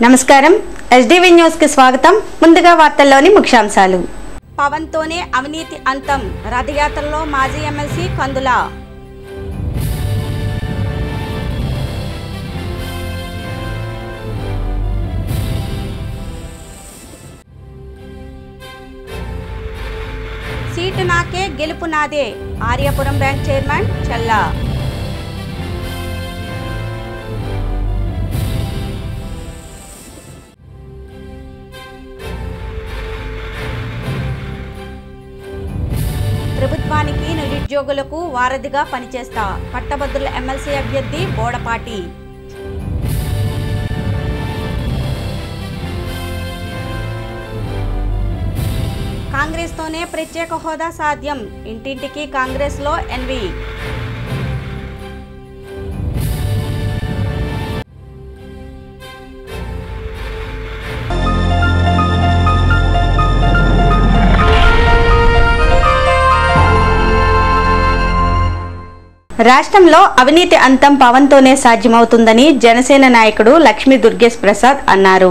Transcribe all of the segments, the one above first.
నమస్కారం SDV news కి స్వాగతం. ముందుగా వార్తల్లోని ముఖ్యాంశాలు. పవన్ తోనే అవినీతి అంతం, రథయాత్రలో మాజీ ఎమ్మెల్సీ కందుల. సీటు నాకే గెలుపు నాదే, ఆర్యాపురం బ్యాంక్ చైర్మన్ చెల్లా. ప్రభుత్వానికి నిరుద్యోగులకు వారధిగా పనిచేస్తా, పట్టభద్రుల ఎమ్మెల్సీ అభ్యర్థి బోడపాటి. కాంగ్రెస్తోనే ప్రత్యేక హోదా సాధ్యం, ఇంటింటికి కాంగ్రెస్లో ఎన్వి. రాష్ట్రంలో అవినీతి అంతం పవన్తోనే సాధ్యమవుతుందని జనసేన నాయకుడు లక్ష్మీ దుర్గేష్ ప్రసాద్ అన్నారు.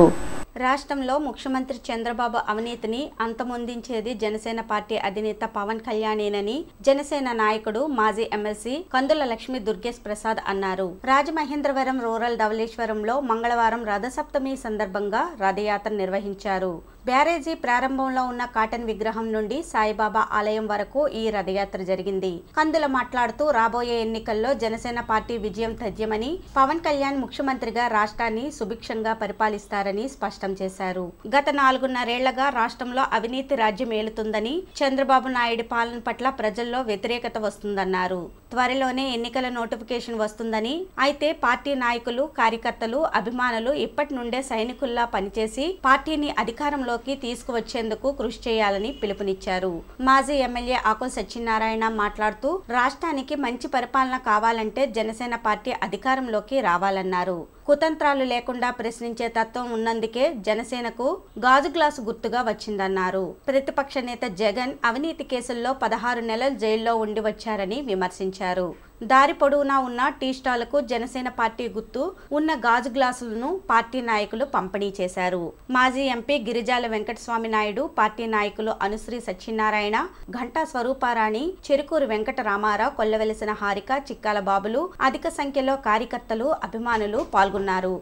రాష్ట్రంలో ముఖ్యమంత్రి చంద్రబాబు అవినీతిని అంతమొందించేది జనసేన పార్టీ అధినేత పవన్ కళ్యాణేనని జనసేన నాయకుడు మాజీ ఎమ్మెల్సీ కందుల లక్ష్మీ దుర్గేష్ ప్రసాద్ అన్నారు. రాజమహేంద్రవరం రూరల్ ధవళేశ్వరంలో మంగళవారం రథసప్తమి సందర్భంగా రథయాత్ర నిర్వహించారు. బ్యారేజీ ప్రారంభంలో ఉన్న కాటన్ విగ్రహం నుండి సాయిబాబా ఆలయం వరకు ఈ రథయాత్ర జరిగింది. కందుల మాట్లాడుతూ రాబోయే ఎన్నికల్లో జనసేన పార్టీ విజయం తథ్యమని, పవన్ కళ్యాణ్ ముఖ్యమంత్రిగా రాష్ట్రాన్ని సుభిక్షంగా పరిపాలిస్తారని స్పష్టం చేశారు. గత 4.5 రాష్ట్రంలో అవినీతి రాజ్యం ఏలుతుందని, చంద్రబాబు నాయుడు పాలన పట్ల ప్రజల్లో వ్యతిరేకత వస్తుందన్నారు. త్వరలోనే ఎన్నికల నోటిఫికేషన్ వస్తుందని, అయితే పార్టీ నాయకులు, కార్యకర్తలు, అభిమానులు ఇప్పటి నుండే సైనికుల్లా పనిచేసి పార్టీని అధికారంలోకి తీసుకువచ్చేందుకు కృషి చేయాలని పిలుపునిచ్చారు. మాజీ ఎమ్మెల్యే ఆకుల సత్యనారాయణ మాట్లాడుతూ రాష్ట్రానికి మంచి పరిపాలన కావాలంటే జనసేన పార్టీ అధికారంలోకి రావాలన్నారు. కుతంత్రాలు లేకుండా ప్రశ్నించే తత్వం ఉన్నందుకే జనసేనకు గాజు గ్లాసు గుర్తుగా వచ్చిందన్నారు. ప్రతిపక్ష నేత జగన్ అవినీతి కేసుల్లో 16 నెలలు జైల్లో ఉండి వచ్చారని విమర్శించారు. దారి పొడవునా ఉన్న టీ స్టాళ్లకు జనసేన పార్టీ గుర్తు ఉన్న గాజు గ్లాసులను పార్టీ నాయకులు పంపిణీ చేశారు. మాజీ ఎంపీ గిరిజాల వెంకటస్వామి నాయుడు, పార్టీ నాయకులు అనుశ్రీ సత్యనారాయణ, ఘంటా స్వరూపారాణి, చెరుకూరు వెంకట రామారావు, కొల్లవెలిసిన హారిక, చిక్కాల బాబులు, అధిక సంఖ్యలో కార్యకర్తలు, అభిమానులు పాల్గొన్నారు.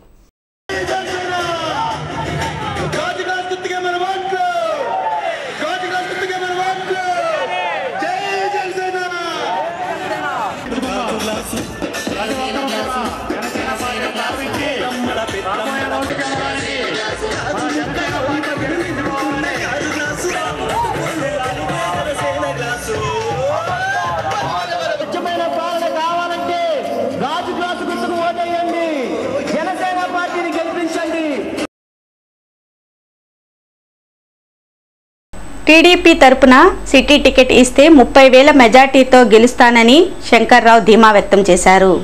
టీడీపీ తరపున సిటీ టికెట్ ఇస్తే 30,000 మెజార్టీతో గెలుస్తానని శంకర్రావు ధీమా వ్యక్తం చేశారు.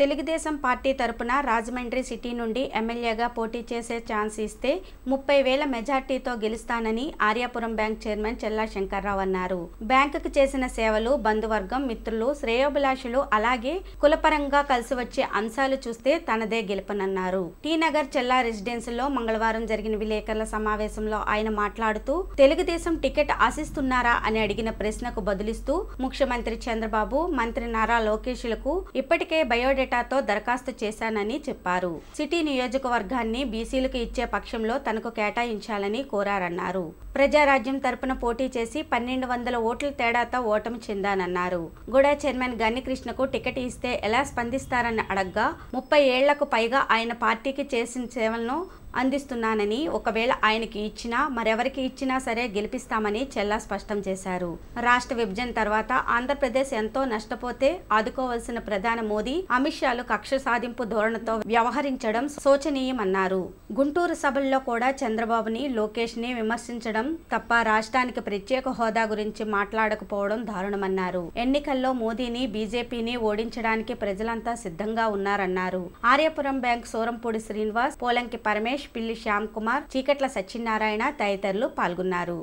తెలుగుదేశం పార్టీ తరపున రాజమండ్రి సిటీ నుండి ఎమ్మెల్యేగా పోటీ చేసే ఛాన్స్ ఇస్తే 30,000 మెజార్టీతో గెలుస్తానని ఆర్యాపురం బ్యాంక్ చైర్మన్ చెల్లా శంకర్రావు అన్నారు. బ్యాంకుకు చేసిన సేవలు, బంధువర్గం, మిత్రులు, శ్రేయోభిలాషులు, అలాగే కులపరంగా కలిసి వచ్చే అంశాలు చూస్తే తనదే గెలుపనన్నారు. టీ నగర్ చెల్లా రెసిడెన్సీలో మంగళవారం జరిగిన విలేకరుల సమావేశంలో ఆయన మాట్లాడుతూ తెలుగుదేశం టికెట్ ఆశిస్తున్నారా అని అడిగిన ప్రశ్నకు బదులిస్తూ ముఖ్యమంత్రి చంద్రబాబు, మంత్రి నారా లోకేష్లకు ఇప్పటికే బయోడేటా తో దరఖాస్తు చేశానని చెప్పారు. సిటీ నియోజకవర్గాన్ని బీసీలకు ఇచ్చే పక్షంలో తనకు కేటాయించాలని కోరారన్నారు. ప్రజారాజ్యం తరపున పోటీ చేసి 1,200 ఓట్ల తేడాతో ఓటమి చెందానన్నారు. గూడా చైర్మన్ గన్నికృష్ణకు టికెట్ ఇస్తే ఎలా స్పందిస్తారని అడగ్గా 30 ఏళ్లకు పైగా ఆయన పార్టీకి చేసిన సేవలను అందిస్తున్నానని, ఒకవేళ ఆయనకి ఇచ్చినా మరెవరికి ఇచ్చినా సరే గెలిపిస్తామని చెల్లా స్పష్టం చేశారు. రాష్ట్ర విభజన తర్వాత ఆంధ్రప్రదేశ్ ఎంతో నష్టపోతే ఆదుకోవాల్సిన ప్రధాని మోదీ, అమిత్ షాలు కక్ష సాధింపు ధోరణితో వ్యవహరించడం శోచనీయమన్నారు. గుంటూరు సభల్లో కూడా చంద్రబాబుని, లోకేష్ ని విమర్శించడం తప్ప రాష్ట్రానికి ప్రత్యేక హోదా గురించి మాట్లాడకపోవడం దారుణమన్నారు. ఎన్నికల్లో మోదీని, బీజేపీని ఓడించడానికి ప్రజలంతా సిద్ధంగా ఉన్నారన్నారు. ఆర్యాపురం బ్యాంక్ సోరంపూడి శ్రీనివాస్, పోలంకి పరమేశ్, పిల్లి శ్యామ్ కుమార్, చీకట్ల సత్యనారాయణ తదితరులు పాల్గొన్నారు.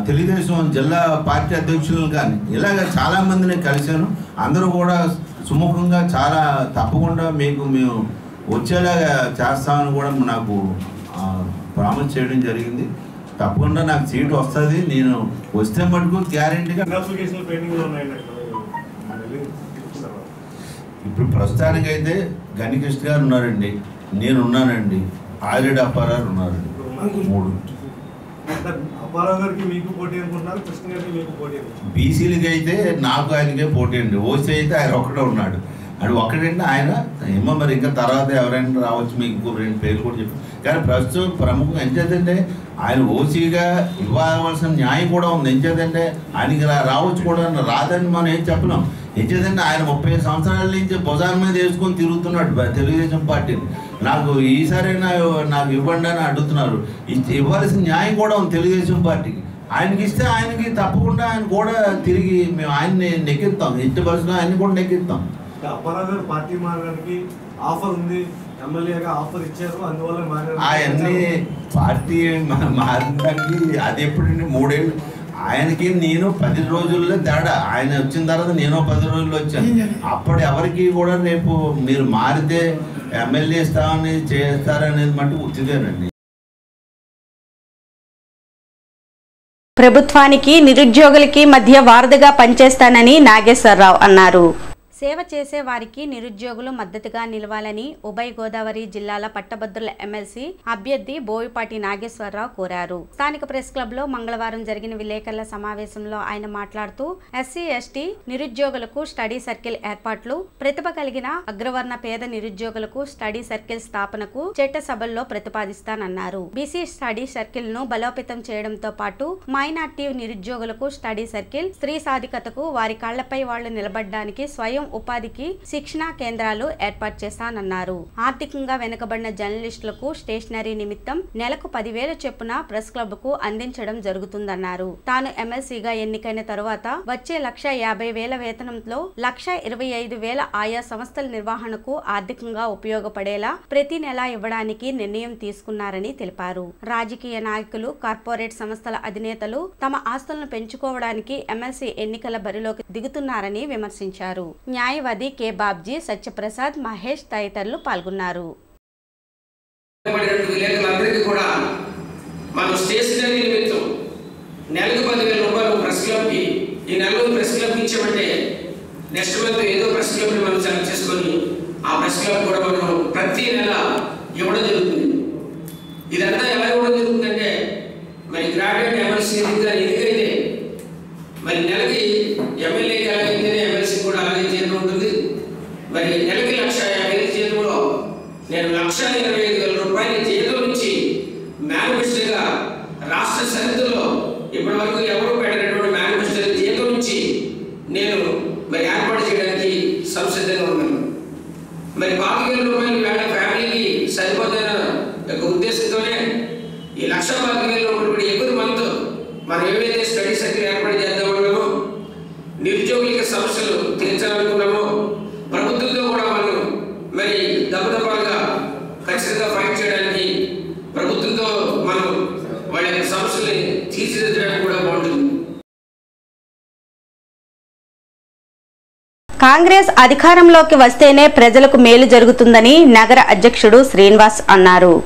తెలుగుదేశం జిల్లా పార్టీ అధ్యక్షులను కానీ ఇలాగ చాలా మందిని కలిశాను. అందరూ కూడా సుముఖంగా చాలా తప్పకుండా మీకు మేము వచ్చేలాగా చేస్తామని కూడా నాకు ప్రామిస్ చేయడం జరిగింది. తప్పకుండా నాకు సీటు వస్తుంది. నేను వస్తే మటుకు గ్యారెంటీగా. ఇప్పుడు ప్రస్తుతానికైతే గణికృష్ణ గారు ఉన్నారండి, నేను ఉన్నానండి, ఆల్రెడీ అప్పారావు ఉన్నారండి. 3 బీసీలకి అయితే నాకు ఆయనకే పోటీ అండి. ఓసీ అయితే ఆయన ఒక్కడే ఉన్నాడు. అది ఒక్కడంటే ఆయన ఏమో మరి ఇంకా తర్వాత ఎవరైనా రావచ్చు, మీకు ఇంకో 2 పేర్లు కూడా చెప్పి. కానీ ప్రస్తుతం ప్రముఖం ఎంచేదంటే ఆయన ఓసీగా ఇవ్వవలసిన న్యాయం కూడా ఉంది. ఎంచేదంటే ఆయనకి రావచ్చు కూడా, రాదని మనం ఏం చెప్పలేం. ఎంచేదంటే ఆయన 30 సంవత్సరాల నుంచి భుజాల మీద వేసుకొని తిరుగుతున్నాడు తెలుగుదేశం పార్టీని. నాకు ఈసారైనా నాకు ఇవ్వండి అని అడుగుతున్నారు. ఇవ్వాల్సిన న్యాయం కూడా ఉంది తెలుగుదేశం పార్టీకి. ఆయనకి ఇస్తే ఆయనకి తప్పకుండా ఆయన కూడా తిరిగి మేము ఆయన్ని నెక్కిస్తాం. ఎట్టి పరిస్థితుల్లో ఆయన్ని కూడా నెక్కిస్తాం. అప్పారావు గారు పార్టీ మారడానికి ఆఫర్ ఉంది, ఎమ్మెల్యేగా ఆఫర్ ఇచ్చారు, అందువల్ల అవన్నీ పార్టీ మారడానికి అది ఎప్పుడండి 3 ఏళ్ళు. ఆయనకి నేను 10 రోజుల్లో తేడా. ఆయన వచ్చిన తర్వాత నేను 10 రోజుల్లో వచ్చాను. అప్పుడు ఎవరికి కూడా రేపు మీరు మారితే ఎమ్మెల్యే ఇస్తామని చేస్తారనేది మట్టు ఉచితేనండి. ప్రభుత్వానికి నిరుద్యోగులకి మధ్య వారధిగా పనిచేస్తానని నాగేశ్వరరావు అన్నారు. సేవ చేసే వారికి నిరుద్యోగులు మద్దతుగా నిలవాలని ఉభయ గోదావరి జిల్లాల పట్టభద్రుల ఎమ్మెల్సీ అభ్యర్థి బోయపాటి నాగేశ్వరరావు కోరారు. స్థానిక ప్రెస్ క్లబ్ లో మంగళవారం జరిగిన విలేకరుల సమావేశంలో ఆయన మాట్లాడుతూ ఎస్సీ ఎస్టీ నిరుద్యోగులకు స్టడీ సర్కిల్ ఏర్పాట్లు, ప్రతిభ కలిగిన అగ్రవర్ణ పేద నిరుద్యోగులకు స్టడీ సర్కిల్ స్థాపనకు చట్టసభల్లో ప్రతిపాదిస్తానన్నారు. బీసీ స్టడీ సర్కిల్ ను బలోపేతం చేయడంతో పాటు మైనార్టీ నిరుద్యోగులకు స్టడీ సర్కిల్, స్త్రీ సాధికతకు, వారి కాళ్లపై వాళ్లు నిలబడడానికి స్వయం ఉపాధికి శిక్షణా కేంద్రాలు ఏర్పాటు చేస్తానన్నారు. ఆర్థికంగా వెనుకబడిన జర్నలిస్టులకు స్టేషనరీ నిమిత్తం నెలకు 10,000 చొప్పున ప్రెస్ క్లబ్ కు అందించడం జరుగుతుందన్నారు. తాను ఎమ్మెల్సీగా ఎన్నికైన తరువాత వచ్చే 1,50,000 వేతనంలో 1,25,000 ఆయా సంస్థల నిర్వహణకు ఆర్థికంగా ఉపయోగపడేలా ప్రతి నెల ఇవ్వడానికి నిర్ణయం తీసుకున్నారని తెలిపారు. రాజకీయ నాయకులు, కార్పొరేట్ సంస్థల అధినేతలు తమ ఆస్తులను పెంచుకోవడానికి ఎమ్మెల్సీ ఎన్నికల బరిలోకి దిగుతున్నారని విమర్శించారు. న్యాయవాది కె బాబ్జీ, సత్యప్రసాద్, మహేష్ తదితరులు పాల్గొన్నారు. నెలకు 10,000 రూపాయలు ప్రెస్ క్లబ్కి, ఈ నెలలో ప్రెస్ క్లబ్ ఇచ్చామంటే నెక్స్ట్ మంత్ ఏదో ప్రెస్ క్లబ్ని మనం సెలెక్ట్ చేసుకొని ఆ ప్రెస్ క్లబ్ కూడా మనం ప్రతి నెల ఇవ్వడం జరుగుతుంది. ఇదంతా ఎలా ఇవ్వడం జరుగుతుందంటే మరి గ్రాడ్యుయేట్ ఎమ్మెల్సీ ఎన్నికైతే మరి నెలకి ఎమ్మెల్యేకి ఎలాగైతేనే ఎమ్మెల్సీ కూడా అలాగే జీతం ఉంటుంది. మరి నెలకి 1,50,000 జీతంలో నేను 1,25,000 రూపాయల జీతం నుంచి మేనిఫెస్టోగా రాష్ట్ర సరిహద్దులో ఇప్పటి వరకు ఎవరు పెట్టినటువంటి మేనిఫెస్టో జీతం నుంచి నేను మరి ఏర్పాటు చేయడానికి సంసిద్ధంగా ఉన్నాను. మరి 25,000 రూపాయలు వేళ ఫ్యామిలీకి సరిపోతున్న యొక్క ఉద్దేశంతోనే ఈ 1,25,000 రూపాయలు ఎవ్రీ మంత్ మనం ఏవైతే స్టడీ సర్కిల్ ఏర్పాటు చేద్దామన్నామో, నిరుద్యోగులకి సమస్యలు తీర్చాలనుకున్నామో, ప్రభుత్వంతో కూడా మనం మరి దబదబాగా ఖచ్చితంగా ఫైట్ చేయడానికి ప్రభుత్వంతో మనం వాళ్ళ యొక్క సమస్యల్ని తీర్చిదిద్దడానికి కూడా బాగుంటుంది. కాంగ్రెస్ అధికారంలోకి వస్తేనే ప్రజలకు మేలు జరుగుతుందని నగర అధ్యక్షుడు శ్రీనివాస్ అన్నారు.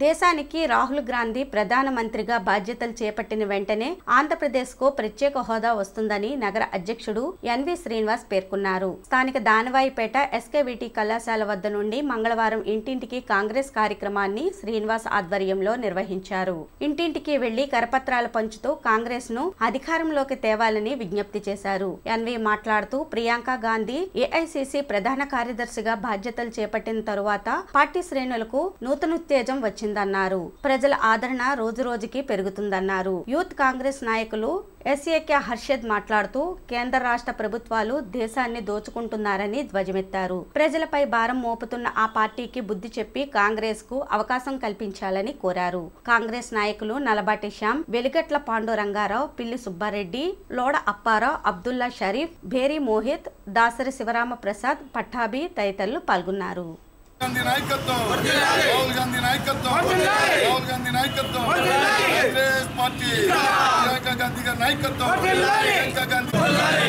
దేశానికి రాహుల్ గాంధీ ప్రధానమంత్రిగా బాధ్యతలు చేపట్టిన వెంటనే ఆంధ్రప్రదేశ్కు ప్రత్యేక హోదా వస్తుందని నగర అధ్యక్షుడు ఎన్వి శ్రీనివాస్ పేర్కొన్నారు. స్థానిక దానవాయిపేట ఎస్కేవిటి కళాశాల వద్ద నుండి మంగళవారం ఇంటింటికి కాంగ్రెస్ కార్యక్రమాన్ని శ్రీనివాస్ ఆధ్వర్యంలో నిర్వహించారు. ఇంటింటికి వెళ్లి కరపత్రాలు పంచుతూ కాంగ్రెస్ ను అధికారంలోకి తేవాలని విజ్ఞప్తి చేశారు. ఎన్వి మాట్లాడుతూ ప్రియాంక గాంధీ ఏఐసిసి ప్రధాన కార్యదర్శిగా బాధ్యతలు చేపట్టిన తరువాత పార్టీ శ్రేణులకు నూతనోత్తేజం వచ్చింది అన్నారు. ప్రజల ఆదరణ రోజు రోజుకి పెరుగుతుందన్నారు. యూత్ కాంగ్రెస్ నాయకులు ఎస్ఏకే హర్షద్ మాట్లాడుతూ కేంద్ర రాష్ట్ర ప్రభుత్వాలు దేశాన్ని దోచుకుంటున్నారని ధ్వజమెత్తారు. ప్రజలపై భారం మోపుతున్న ఆ పార్టీకి బుద్ధి చెప్పి కాంగ్రెస్ కు అవకాశం కల్పించాలని కోరారు. కాంగ్రెస్ నాయకులు నలబాటి శ్యామ్, వెలిగట్ల పాండురంగారావు, పిల్లి సుబ్బారెడ్డి, లోడ అప్పారావు, అబ్దుల్లా షరీఫ్, భేరీ మోహిత్, దాసరి శివరామ ప్రసాద్, పట్టాభి తదితరులు పాల్గొన్నారు. गांधी नायकत्व राहुल गांधी नायकत्व राहुल गांधी नायकत्व कांग्रेस पार्टी प्रियंका गांधी का नायकत्व प्रियंका गांधी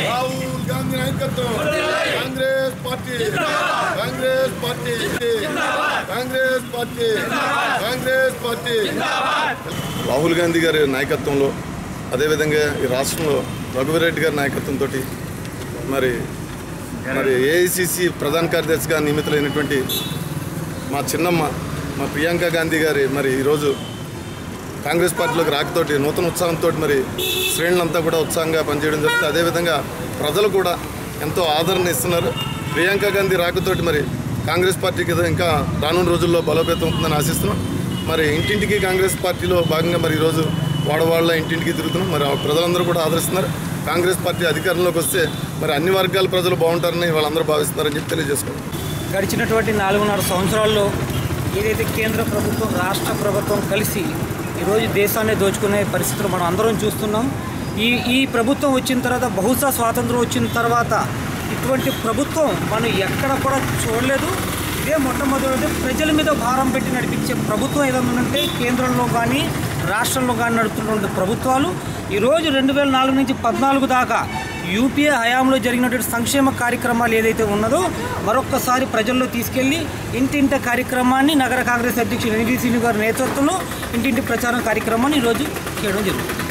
राहुल गांधी नायकत्व Congress party Congress party Congress party Rahul Gandhi గారి నాయకత్వంలో అదేవిధంగా ఈ రాష్ట్రంలో రఘువీరెడ్డి గారి నాయకత్వంతో మరి ఏఐసిసి ప్రధాన కార్యదర్శిగా నియమితులైనటువంటి మా చిన్నమ్మ మా ప్రియాంక గాంధీ గారి మరి ఈరోజు కాంగ్రెస్ పార్టీలోకి రాకతోటి నూతన ఉత్సాహంతో మరి శ్రేణులంతా కూడా ఉత్సాహంగా పనిచేయడం జరుగుతుంది. అదేవిధంగా ప్రజలు కూడా ఎంతో ఆదరణ ఇస్తున్నారు. ప్రియాంక గాంధీ రాకతోటి మరి కాంగ్రెస్ పార్టీకి ఇంకా రానున్న రోజుల్లో బలోపేతం అవుతుందని ఆశిస్తున్నాం. మరి ఇంటింటికి కాంగ్రెస్ పార్టీలో భాగంగా మరి ఈరోజు వాడవాళ్ళ ఇంటింటికి తిరుగుతున్నాం. మరి ప్రజలందరూ కూడా ఆదరిస్తున్నారు. కాంగ్రెస్ పార్టీ అధికారంలోకి వస్తే మరి అన్ని వర్గాల ప్రజలు బాగుంటారని వాళ్ళందరూ భావిస్తున్నారని చెప్పి తెలియజేసుకున్నాం. గడిచినటువంటి 4.5 సంవత్సరాల్లో ఏదైతే కేంద్ర ప్రభుత్వం రాష్ట్ర ప్రభుత్వం కలిసి ఈరోజు దేశాన్ని దోచుకునే పరిస్థితులు మనం అందరం చూస్తున్నాం. ఈ ప్రభుత్వం వచ్చిన తర్వాత బహుశా స్వాతంత్రం వచ్చిన తర్వాత ఇటువంటి ప్రభుత్వం మనం ఎక్కడ కూడా చూడలేదు. ఇదే మొట్టమొదటి ప్రజల మీద భారం పెట్టి నడిపించే ప్రభుత్వం ఏదైనా ఉంటే కేంద్రంలో కానీ రాష్ట్రంలో కానీ నడుపుతున్న ప్రభుత్వాలు ఈరోజు 2004 నుంచి 14 దాకా యూపీఏ హయాంలో జరిగినటువంటి సంక్షేమ కార్యక్రమాలు ఏదైతే ఉన్నదో మరొక్కసారి ప్రజల్లో తీసుకెళ్లి ఇంటింటి కార్యక్రమాన్ని నగర కాంగ్రెస్ అధ్యక్షుడు ఎన్వీ శ్రీను గారి నేతృత్వంలో ఇంటింటి ప్రచారం కార్యక్రమాన్ని ఈరోజు చేయడం జరుగుతుంది.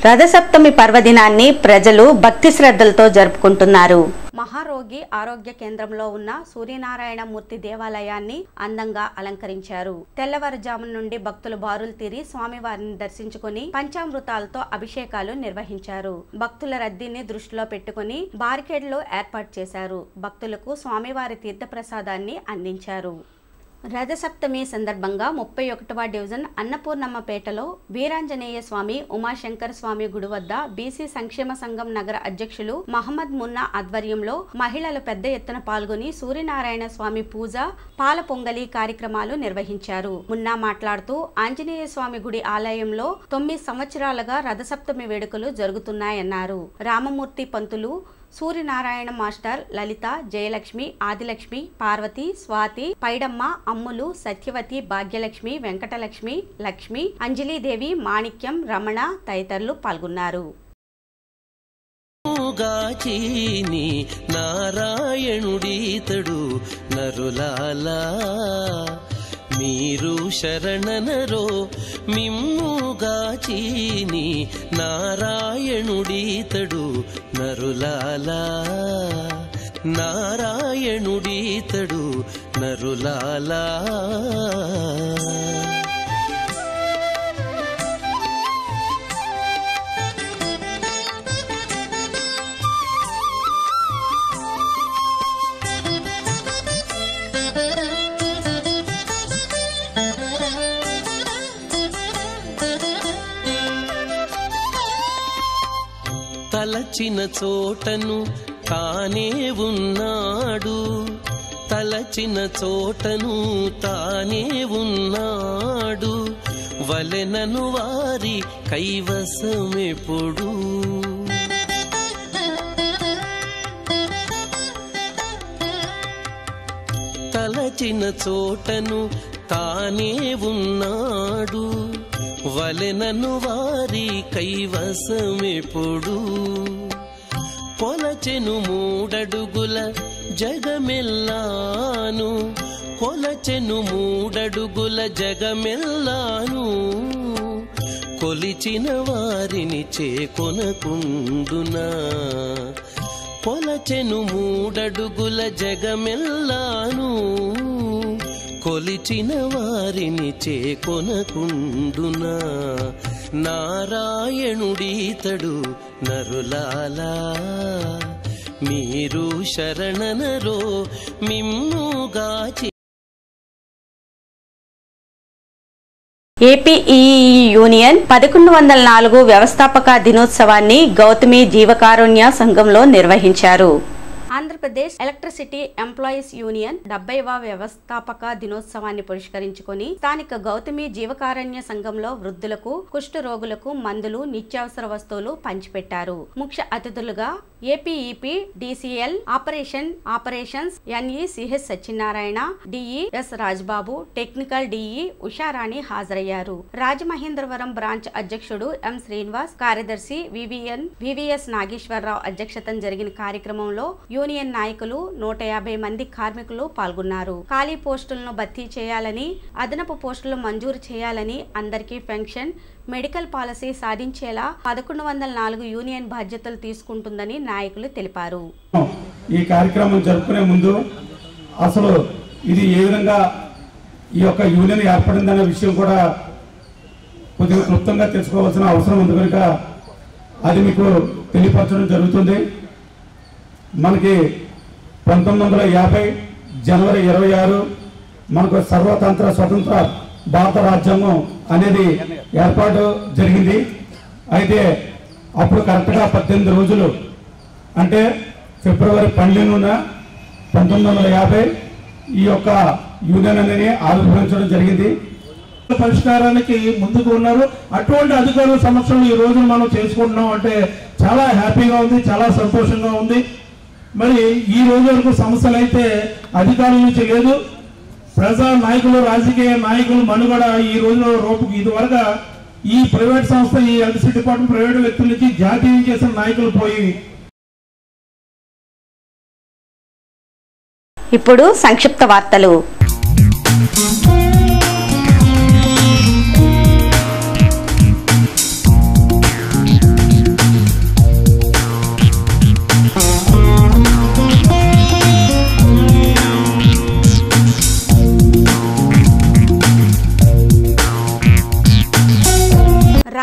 రథసప్తమి పర్వదినాన్ని ప్రజలు భక్తి శ్రద్ధలతో జరుపుకుంటున్నారు. మహారోగి ఆరోగ్య కేంద్రంలో ఉన్న సూర్యనారాయణ మూర్తి దేవాలయాన్ని అందంగా అలంకరించారు. తెల్లవారుజాము నుండి భక్తులు బారులు తీరి స్వామివారిని దర్శించుకుని పంచామృతాలతో అభిషేకాలు నిర్వహించారు. భక్తుల రద్దీని దృష్టిలో పెట్టుకుని బారికేడ్లు ఏర్పాటు చేశారు. భక్తులకు స్వామివారి తీర్థప్రసాదాన్ని అందించారు. రథసప్తమి సందర్భంగా 31వ డివిజన్ అన్నపూర్ణమ్మపేటలో వీరాంజనేయ స్వామి ఉమాశంకర స్వామి గుడి వద్ద బీసీ సంక్షేమ సంఘం నగర అధ్యక్షులు మహమ్మద్ మున్నా ఆధ్వర్యంలో మహిళలు పెద్ద ఎత్తున పాల్గొని సూర్యనారాయణ స్వామి పూజ, పాల పొంగలి కార్యక్రమాలు నిర్వహించారు. మున్నా మాట్లాడుతూ ఆంజనేయ స్వామి గుడి ఆలయంలో 9 సంవత్సరాలుగా రథసప్తమి వేడుకలు జరుగుతున్నాయన్నారు. రామమూర్తి పంతులు, సూర్యనారాయణ మాస్టర్, లలిత, జయలక్ష్మి, ఆదిలక్ష్మి, పార్వతి, స్వాతి, పైడమ్మ, అమ్ములు, సత్యవతి, భాగ్యలక్ష్మి, వెంకటలక్ష్మి, లక్ష్మి, అంజలీదేవి, మాణిక్యం, రమణ తదితరులు పాల్గొన్నారు. నారాయణుడీతడు నరులాలా మీరు శరణనరో మిమ్ముగాచీని నారాయణుడీతడు నరులాలా నారాయణుడీతడు నరులాలా తలచిన చోటను తానే ఉన్నాడు, తలచిన చోటను తానే ఉన్నాడు, వలెనను వారి కైవసమెప్పుడు. తలచిన చోటను తానే ఉన్నాడు, వలెనను వారి కైవసమెప్పుడు. కొలచెను 3 అడుగుల జగమెల్లాను, కొలచెను 3 అడుగుల జగమెల్లాను, కొలిచిన వారిని చేకొనకుండునా. కొలచెను 3 అడుగుల జగమెల్లాను, కొలిచిన వారిని చేకొనకుండునా. నారాయణుడీతడు నరులాలా మీరు శరణనరో మిమ్ముగాచి. ఏపీఈఈ యూనియన్ 1104 వ్యవస్థాపక దినోత్సవాన్ని గౌతమి జీవకారుణ్య సంఘంలో నిర్వహించారు. ఆంధ్రప్రదేశ్ ఎలక్ట్రిసిటీ ఎంప్లాయీస్ యూనియన్ 70వ వ్యవస్థాపక దినోత్సవాన్ని పురస్కరించుకొని స్థానిక గౌతమి జీవకారుణ్య సంఘంలో వృద్ధులకు, కుష్ఠ రోగులకు మందులు, నిత్యావసర వస్తువులు పంచిపెట్టారు. ముఖ్య అతిథులుగా APEPDCL operations NECH Satyanarayana, DES Rajbabu, technical DE Usharani హాజరయ్యారు. రాజమహేంద్రవరం బ్రాంచ్ అధ్యక్షుడు ఎం శ్రీనివాస్, కార్యదర్శి వివిఎస్ నాగేశ్వరరావు అధ్యక్షతన జరిగిన కార్యక్రమంలో యూనియన్ నాయకులు 150 మంది కార్మికులు పాల్గొన్నారు. ఖాళీ పోస్టులను భర్తీ చేయాలని, అదనపు పోస్టులు మంజూరు చేయాలని, అందరికీ పెన్షన్, మెడికల్ పాలసీ సాధించేలా 1104 యూనియన్ బాధ్యతలు తీసుకుంటుందని నాయకులు తెలిపారు. ఈ కార్యక్రమం జరుపుకునే ముందు అసలు ఇది ఏ విధంగా ఈ యొక్క యూనియన్ ఏర్పడిందనే విషయం కూడా కొద్దిగా క్లుప్తంగా తెలుసుకోవాల్సిన అవసరం ఉంది కనుక అది మీకు తెలియపరచడం జరుగుతుంది. మనకి 1950 జనవరి 26 మనకు సర్వతంత్ర స్వతంత్ర భారత రాజ్యాంగం అనేది ఏర్పాటు జరిగింది. అయితే అప్పుడు కరెక్ట్గా 18 రోజులు అంటే ఫిబ్రవరి 12న 1950 ఈ యొక్క యూనియన్ అనేది ఆవిర్భవించడం జరిగింది. పరిష్కారానికి ముందుకు ఉన్నారు. అటువంటి అధికారుల సమక్షంలో ఈ రోజు మనం చేసుకుంటున్నాం అంటే చాలా హ్యాపీగా ఉంది, చాలా సంతోషంగా ఉంది. మరి ఈ రోజు వరకు సమస్యలు అయితే అధికారుల నుంచి లేదు. ప్రజా నాయకులు, రాజకీయ నాయకులు మనుగడ ఈ రోజులో రూపుకు ఇదివరకు ఈ ప్రైవేట్ సంస్థ, ఈ ఎలక్ట్రిసిటీ డిపార్ట్మెంట్ ప్రైవేట్ వ్యక్తుల నుంచి జాతీయం చేసిన నాయకులు పోయి. ఇప్పుడు సంక్షిప్త వార్తలు.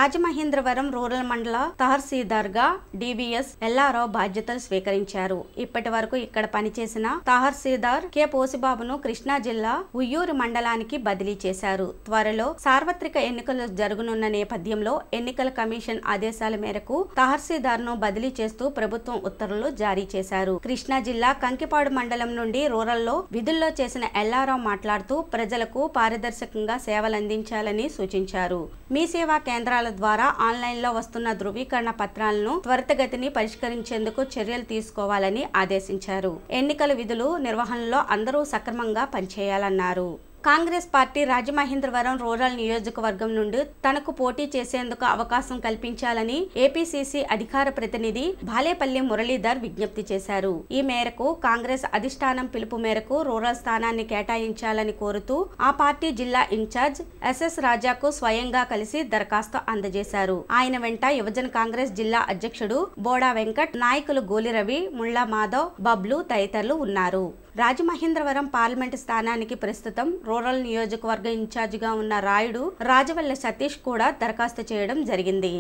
రాజమహేంద్రవరం రూరల్ మండల తహసీల్దార్గా డివిఎస్ ఎల్ఆర్ఓ బాధ్యతలు స్వీకరించారు. ఇప్పటి వరకు ఇక్కడ పనిచేసిన తహసీల్దార్ కె పోసిబాబును కృష్ణా జిల్లా ఉయ్యూరు మండలానికి బదిలీ చేశారు. త్వరలో సార్వత్రిక ఎన్నికలు జరగనున్న నేపథ్యంలో ఎన్నికల కమిషన్ ఆదేశాల మేరకు తహసీల్దార్ను బదిలీ చేస్తూ ప్రభుత్వం ఉత్తర్వులు జారీ చేశారు. కృష్ణా జిల్లా కంకిపాడు మండలం నుండి రూరల్లో విధుల్లో చేసిన ఎల్ఆర్ఓ మాట్లాడుతూ ప్రజలకు పారదర్శకంగా సేవలందించాలని సూచించారు. మీ సేవా కేంద్రాల ద్వారా ఆన్లైన్లో వస్తున్న ధృవీకరణ పత్రాలను త్వరితగతిని పరిష్కరించేందుకు చర్యలు తీసుకోవాలని ఆదేశించారు. ఎన్నికల విధులు నిర్వహణలో అందరూ సక్రమంగా పనిచేయాలన్నారు. కాంగ్రెస్ పార్టీ రాజమహేంద్రవరం రూరల్ నియోజకవర్గం నుండి తనకు పోటీ చేసేందుకు అవకాశం కల్పించాలని ఏపీసీసీ అధికార ప్రతినిధి బాలేపల్లి మురళీధర్ విజ్ఞప్తి చేశారు. ఈ మేరకు కాంగ్రెస్ అధిష్టానం పిలుపు మేరకు రూరల్ స్థానాన్ని కేటాయించాలని కోరుతూ ఆ పార్టీ జిల్లా ఇన్ఛార్జ్ ఎస్ఎస్ రాజాకు స్వయంగా కలిసి దరఖాస్తు అందజేశారు. ఆయన వెంట యువజన కాంగ్రెస్ జిల్లా అధ్యక్షుడు బోడా వెంకట్, నాయకులు గోలి రవి, ముళ్లా మాధవ్, బబ్లు తదితరులు ఉన్నారు. రాజమహేంద్రవరం పార్లమెంటు స్థానానికి ప్రస్తుతం రూరల్ నియోజకవర్గ ఇన్ఛార్జిగా ఉన్న రాయుడు రాజవల్లి సతీష్ కూడా దరఖాస్తు చేయడం జరిగింది.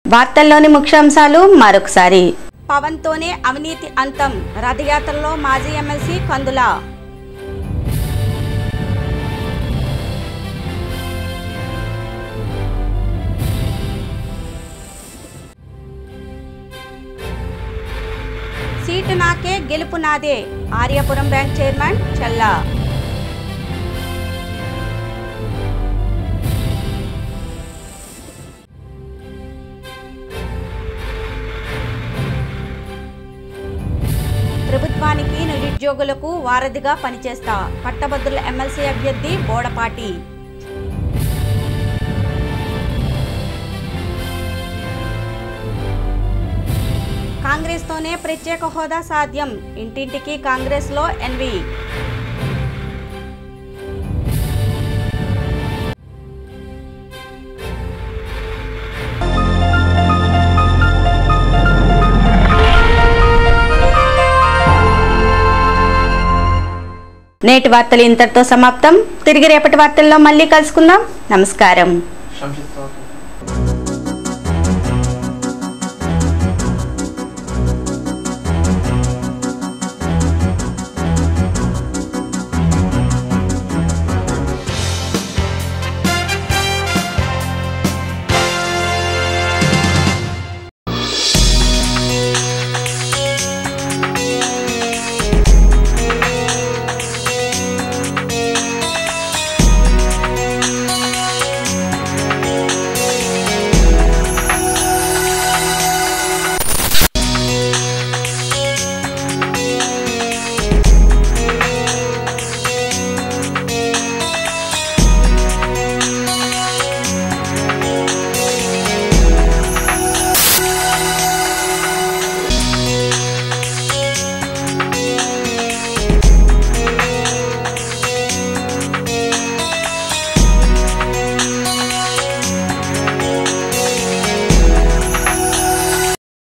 వార్తల్లోని ముఖ్యాంశాలు మరొకసారి. పవన్తోనే అవినీతి అంతం, రథయాత్రలో మాజీ ఎమ్మెల్సీ కందుల. సీటు నాకే, గెలుపు నాదే, ఆర్యాపురం బ్యాంక్ చైర్మన్ చల్లా. ప్రభుత్వానికి నిరుద్యోగులకు వారధిగా పనిచేస్తా, పట్టభద్రుల ఎమ్మెల్సీ అభ్యర్థి బోడపాటి. కాంగ్రెస్ తోనే ప్రత్యేక హోదా సాధ్యం, ఇంటింటికి కాంగ్రెస్ లో ఎన్వి. నేటి వార్తలు ఇంతటితో సమాప్తం. తిరిగి రేపటి వార్తల్లో మళ్ళీ కలుసుకుందాం. నమస్కారం.